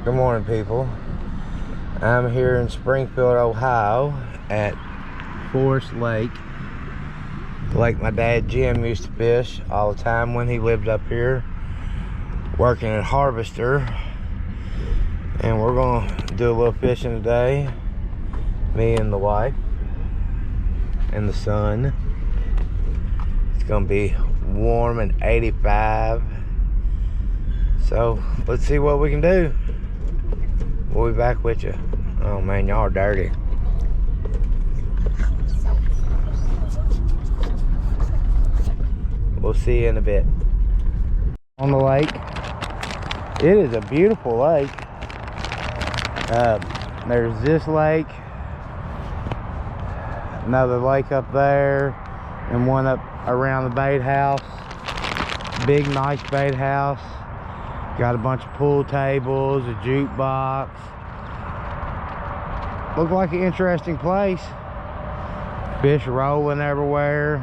Good morning, people. I'm here in Springfield, Ohio at Forest Lake. Lake my dad Jim used to fish all the time when he lived up here, working at Harvester. And we're gonna do a little fishing today. Me and the wife and the son. It's gonna be warm and 85. So let's see what we can do. We'll be back with you. Oh man, y'all are dirty. We'll see you in a bit. On the lake. It is a beautiful lake. There's this lake, another lake up there, and one up around the bait house. Big, nice bait house. Got a bunch of pool tables, a jukebox. Looked like an interesting place. Fish rolling everywhere.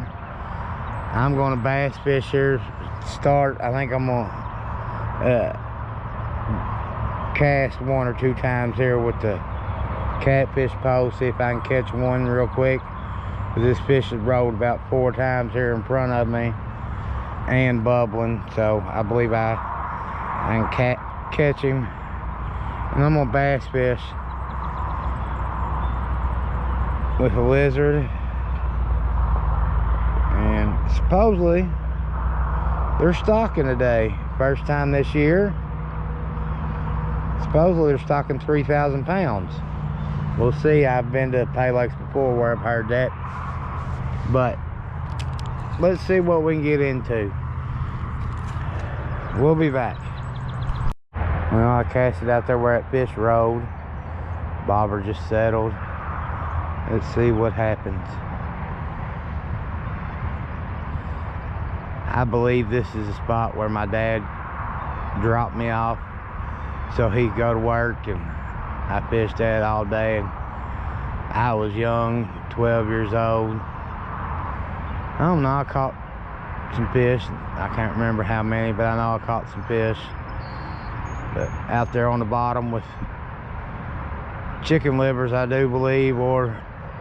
I'm gonna bass fish here. Start, I think I'm gonna cast 1 or 2 times here with the catfish pole, see if I can catch one real quick. This fish has rolled about 4 times here in front of me and bubbling, so I believe I can catch him. And I'm gonna bass fish with a lizard. And supposedly they're stocking today, first time this year. Supposedly they're stocking 3,000 pounds. We'll see. I've been to pay lakes before where I've heard that, but let's see what we can get into. We'll be back. Well, I cast it out there where that fish rolled. Bobber just settled. Let's see what happens. I believe this is the spot where my dad dropped me off so he could go to work, and I fished that all day. And I was young, 12 years old. I don't know, I caught some fish. I can't remember how many, but I know I caught some fish. But out there on the bottom with chicken livers, I do believe, or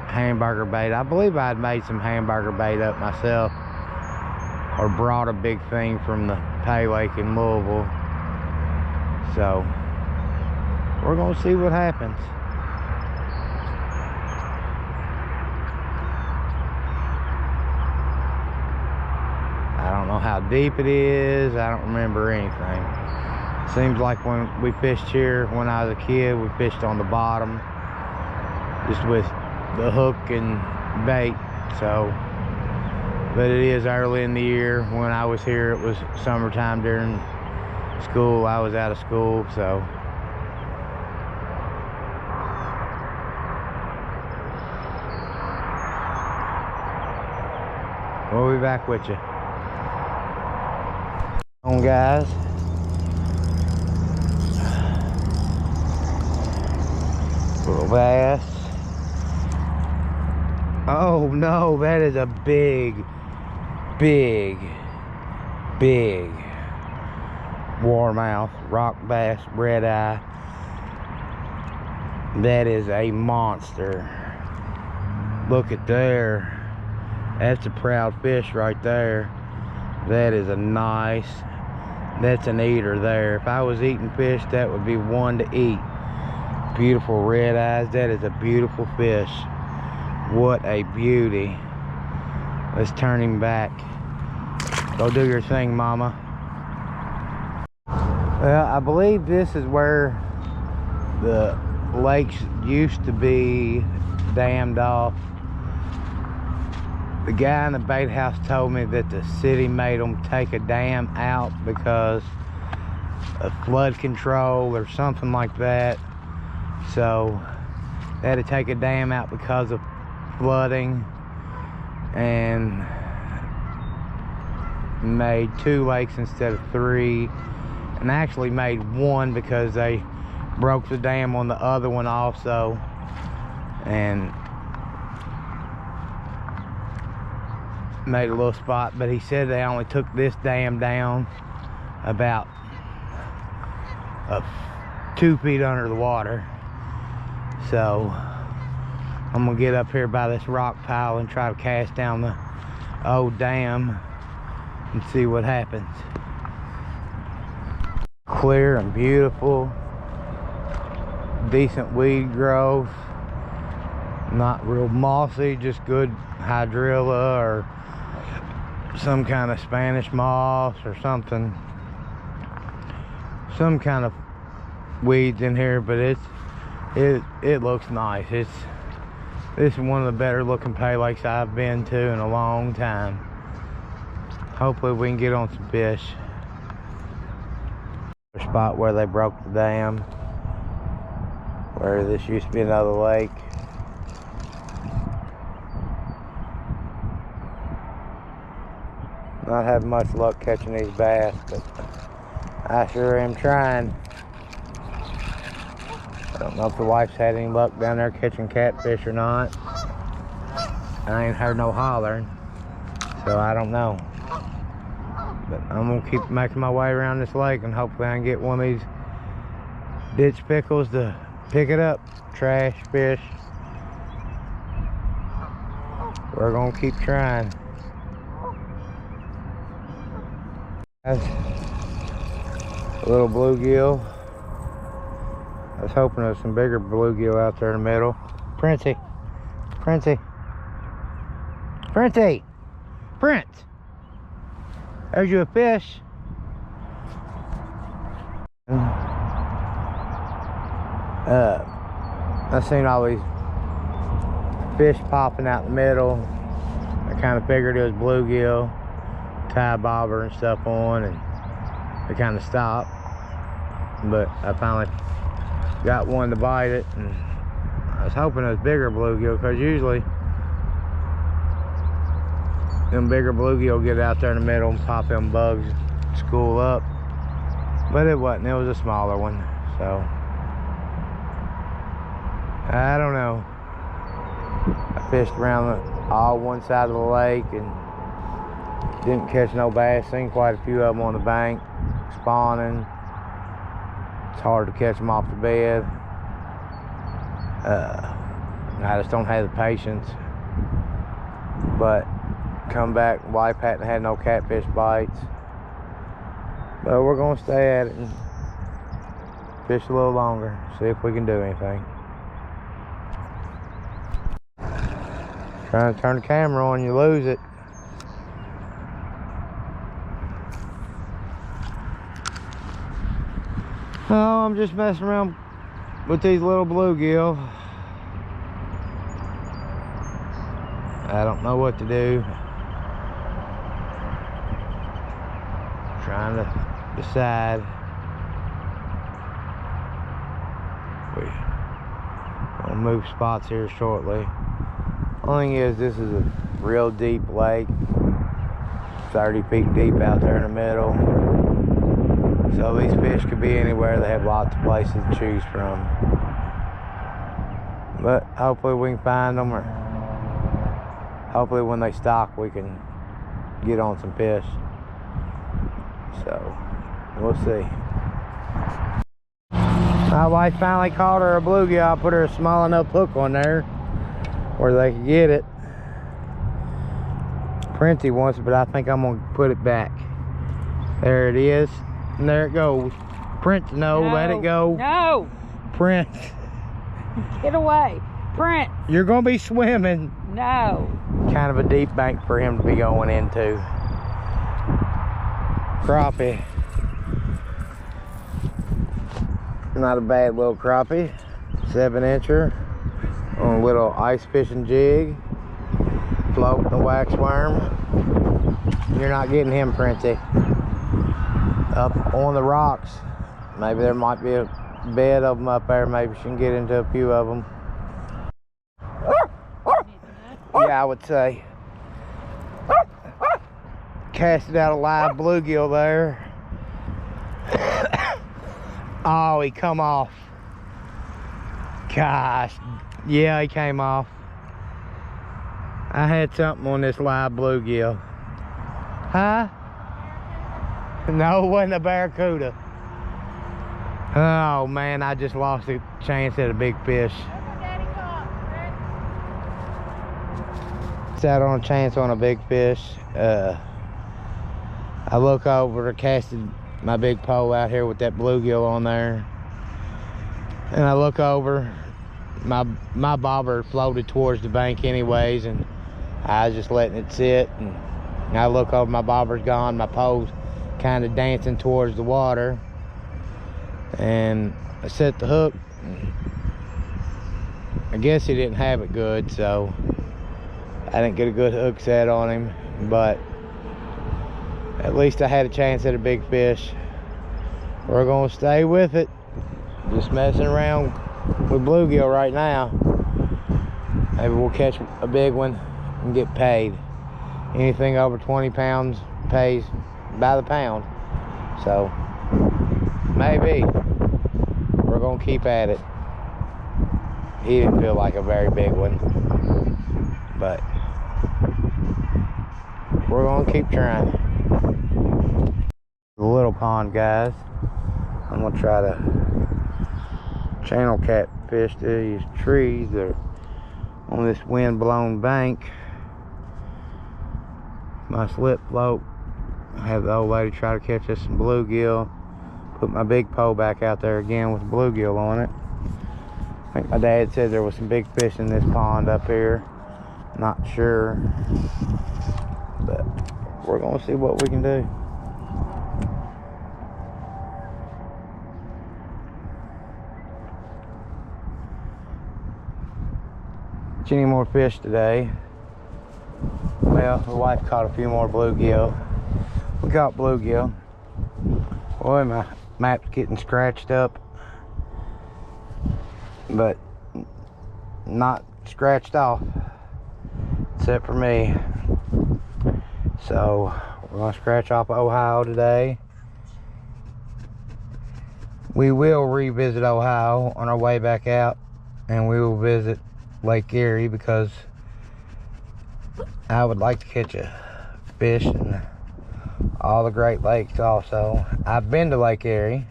hamburger bait. I believe I had made some hamburger bait up myself, or brought a big thing from the Pay Lake in Louisville. So we're gonna see what happens. I don't know how deep it is. I don't remember anything. Seems like when we fished here when I was a kid, we fished on the bottom just with the hook and bait. So, but it is early in the year. When I was here, it was summertime during school. I was out of school, so we'll be back with you. On, guys. Little bass. Oh no, that is a big warmouth rock bass, red eye. That is a monster. Look at there. That's a proud fish right there. That is a nice, that's an eater there. If I was eating fish, that would be one to eat. Beautiful red eyes. That is a beautiful fish. What a beauty. Let's turn him back. Go do your thing, mama. Well, I believe this is where the lakes used to be dammed off. The guy in the bait house told me that the city made them take a dam out because of flood control or something like that. So they had to take a dam out because of flooding, and made 2 lakes instead of 3, and actually made 1 because they broke the dam on the other one also, and made a little spot. But he said they only took this dam down about 2 feet under the water. So I'm gonna get up here by this rock pile and try to cast down the old dam and see what happens. Clear and beautiful, decent weed growth, not real mossy, just good hydrilla or some kind of Spanish moss or something, some kind of weeds in here. But it looks nice. This is one of the better looking pay lakes I've been to in a long time. Hopefully we can get on some fish. The spot where they broke the dam, where this used to be another lake. Not having much luck catching these bass, but I sure am trying. I don't know if the wife's had any luck down there catching catfish or not. I ain't heard no hollering, so I don't know. But I'm gonna keep making my way around this lake and hopefully I can get one of these ditch pickles to pick it up. Trash fish. We're gonna keep trying. That's a little bluegill. I was hoping there was some bigger bluegill out there in the middle. Princey, Princey, Princey, Prince. There's you a fish. I seen all these fish popping out in the middle. I kind of figured it was bluegill, tie bobber and stuff on, and they kind of stopped. But I finally got one to bite it, and I was hoping it was bigger bluegill, because usually them bigger bluegill get out there in the middle and pop them bugs, school up. But it wasn't. It was a smaller one. So I don't know. I fished around all one side of the lake and didn't catch no bass. Seen quite a few of them on the bank spawning. It's hard to catch them off the bed. I just don't have the patience. But come back, wife hadn't had no catfish bites. But we're gonna stay at it and fish a little longer, see if we can do anything. Trying to turn the camera on, you lose it. Oh, I'm just messing around with these little bluegill. I don't know what to do. Trying to decide. We'll move spots here shortly. Only thing is, this is a real deep lake, 30 feet deep out there in the middle. So these fish could be anywhere. They have lots of places to choose from. But hopefully we can find them, or hopefully when they stock we can get on some fish. So we'll see. My wife finally caught her a bluegill. I put her a small enough hook on there where they could get it. Princey wants it, but I think I'm gonna put it back. There it is, and there it goes. Prince, no, let it go. No. Prince. Get away. Prince. You're gonna be swimming. No. Kind of a deep bank for him to be going into. Crappie. Not a bad little crappie. 7-incher on a little ice fishing jig. Floating a wax worm. You're not getting him, Princey. Up on the rocks. Maybe there might be a bed of them up there. Maybe she can get into a few of them. Yeah, I would say. Casted out a live bluegill there. Oh, he come off. Gosh. Yeah, he came off. I had something on this live bluegill. Huh? No, it wasn't a barracuda. Oh man, I just lost a chance at a big fish. Sat on a chance on a big fish. I look over, casted my big pole out here with that bluegill on there, and I look over, my bobber floated towards the bank anyways, and I was just letting it sit, and I look over, my bobber's gone, my pole's kind of dancing towards the water, and I set the hook. I guess he didn't have it good, so I didn't get a good hook set on him, but at least I had a chance at a big fish. We're gonna stay with it. Just messing around with bluegill right now. Maybe we'll catch a big one and get paid. Anything over 20 pounds pays by the pound. So maybe we're gonna keep at it. He didn't feel like a very big one, but we're gonna keep trying. The little pond, guys. I'm gonna try to channel catfish these trees that are on this wind-blown bank. My slip float. I have the old lady try to catch us some bluegill. Put my big pole back out there again with bluegill on it. I think my dad said there was some big fish in this pond up here. Not sure, but we're gonna see what we can do. Any more fish today? Well, the wife caught a few more bluegill. We caught bluegill. Boy, my map's getting scratched up, but not scratched off, except for me. So we're gonna scratch off Ohio today. We will revisit Ohio on our way back out, and we will visit Lake Erie because I would like to catch a fish in all the Great Lakes also. I've been to Lake Erie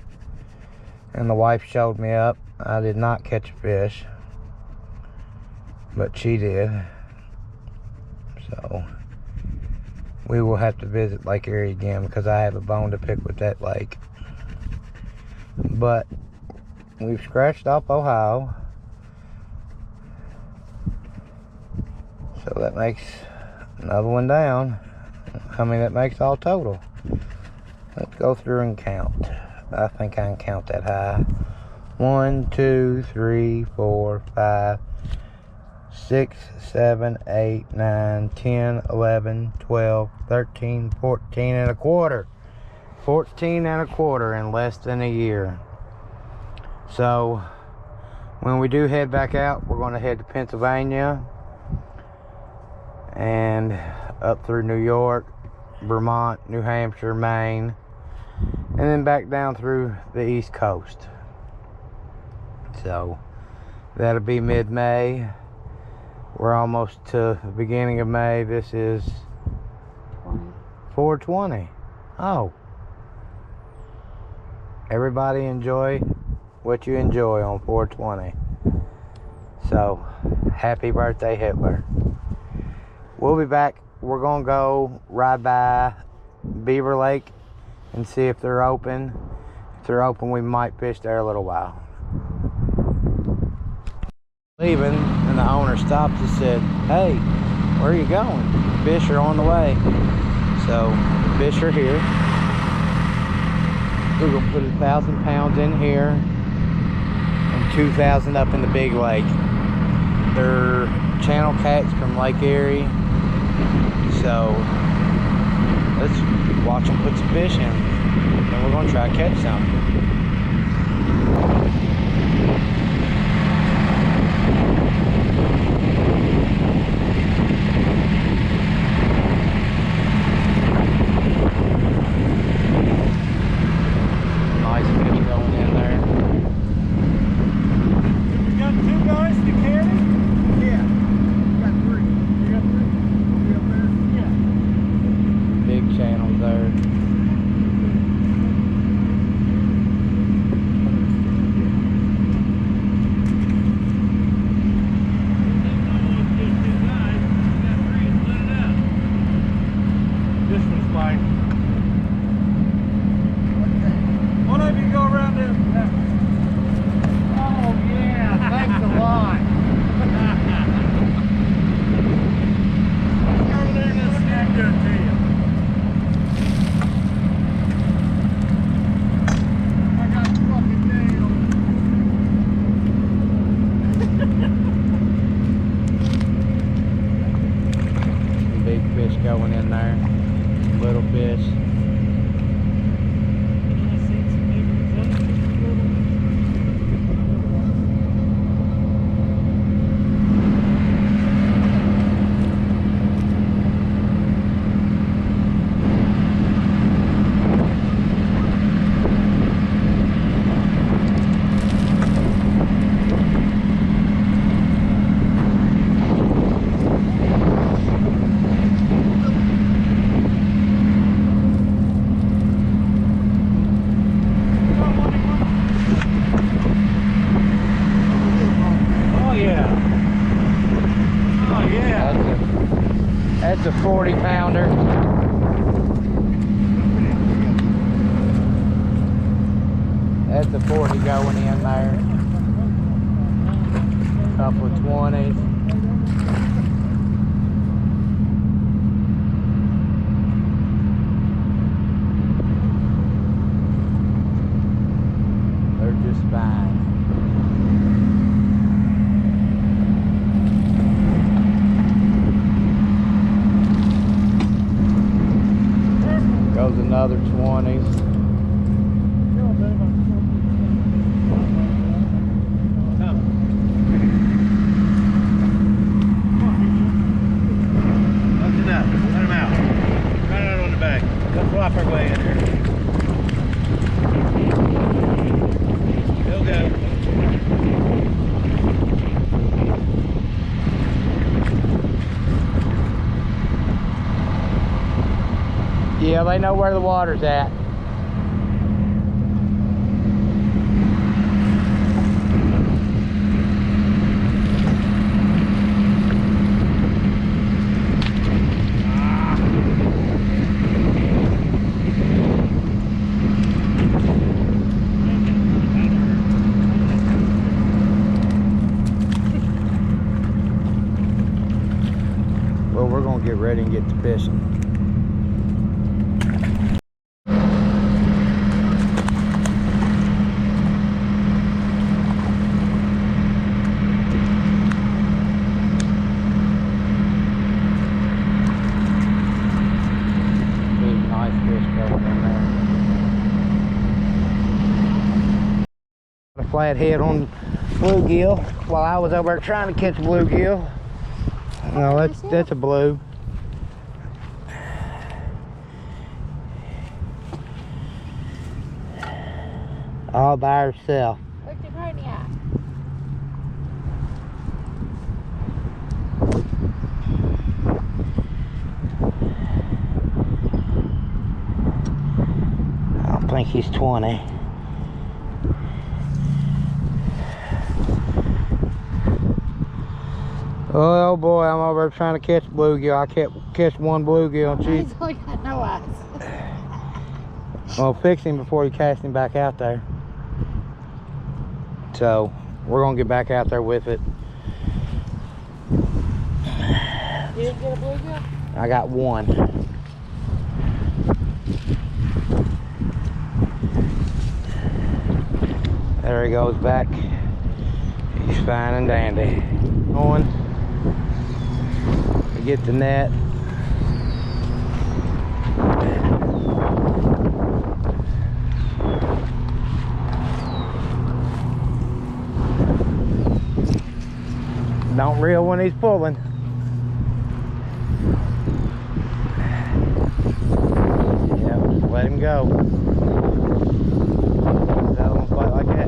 and the wife showed me up. I did not catch a fish, but she did. So we will have to visit Lake Erie again because I have a bone to pick with that lake. But we've scratched off Ohio. So that makes another one down. I mean, that makes all total. Let's go through and count. I think I can count that high. 1, 2, 3, 4, 5, 6, 7, 8, 9, 10, 11, 12, 13, 14 and a quarter. 14 and a quarter in less than a year. So when we do head back out, we're going to head to Pennsylvania and up through New York, Vermont, New Hampshire, Maine, and then back down through the East Coast. So that'll be mid-May. We're almost to the beginning of May. This is 4/20. Oh, everybody enjoy what you enjoy on 4/20. So happy birthday, Hitler. We'll be back. We're gonna go ride by Beaver Lake and see if they're open. If they're open, we might fish there a little while. Leaving, and the owner stopped and said, "Hey, where are you going? Fish are on the way." So the fish are here. We're gonna put 1,000 pounds in here and 2,000 up in the big lake. They're channel cats from Lake Erie. So let's watch them put some fish in, and we're gonna try to catch some. Nice fish going in there. You got 2 guys to carry? Yeah. You got 3. You got 3? You up there? Yeah. Big channels there. 40 pounder. That's a 40 going in there. Couple of 20s. They're just fine. Goes another 20s. Flop our way in here. He'll go. Yeah, they know where the water's at. Well, we're gonna get ready and get to fishing. Big, nice fish going in there. A flathead on bluegill while I was over there trying to catch bluegill. No, that's a blue. All by herself. Look at her in the eye. I don't think he's 20. Oh boy, I'm over there trying to catch bluegill. I kept catch one bluegill and He's only got no eyes. well, fix him before you cast him back out there. So we're gonna get back out there with it. You didn't get a bluegill? I got one. There he goes back. He's fine and dandy. On. Get the net. Don't reel when he's pulling. Yeah, just let him go. That one fight like that.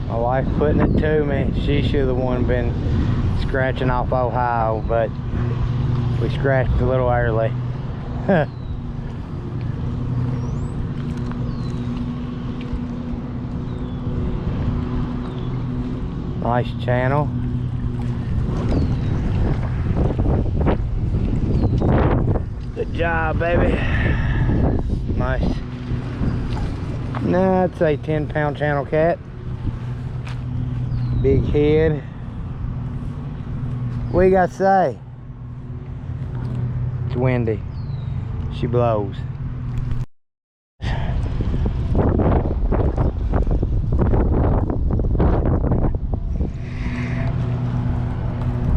My wife putting it to me. She should have the one been scratching off Ohio, but we scratched a little early. Nice channel. Good job, baby. Nice. Nah, I'd say 10-pound channel cat. Big head. What you got to say? It's windy. She blows.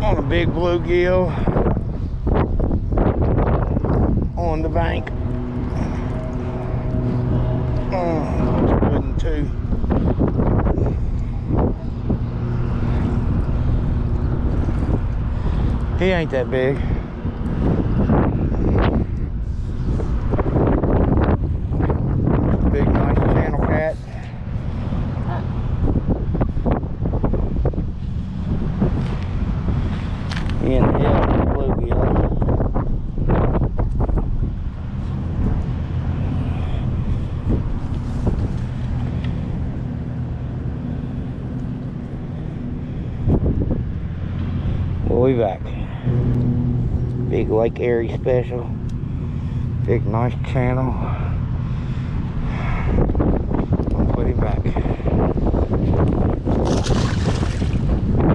On a big bluegill on the bank. Oh, it's wooden too. He ain't that big. Big, nice channel cat. In hell, bluegill. be back. Big Lake Erie special. Big nice channel. I'll put him back.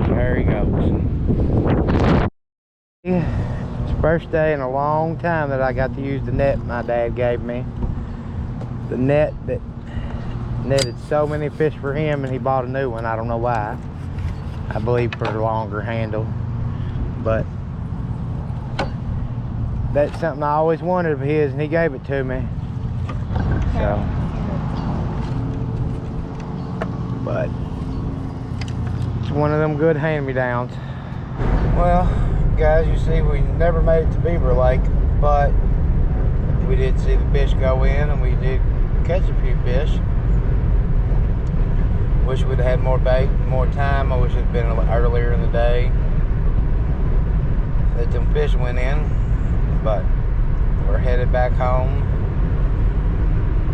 There he goes. It's the first day in a long time that I got to use the net my dad gave me. The net that netted so many fish for him, and he bought a new one. I don't know why. I believe for a longer handle. But that's something I always wanted of his, and he gave it to me. So, but it's one of them good hand-me-downs. Well, guys, you see, we never made it to Beaver Lake, but we did see the fish go in, and we did catch a few fish. Wish we'd had more bait, more time. I wish it had been a little earlier in the day that them fish went in, but we're headed back home.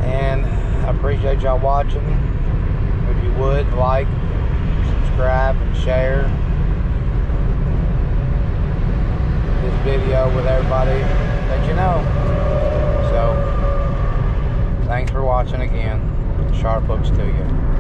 And I appreciate y'all watching. If you would, like, subscribe, and share this video with everybody that you know. So, thanks for watching again. Sharp hooks to you.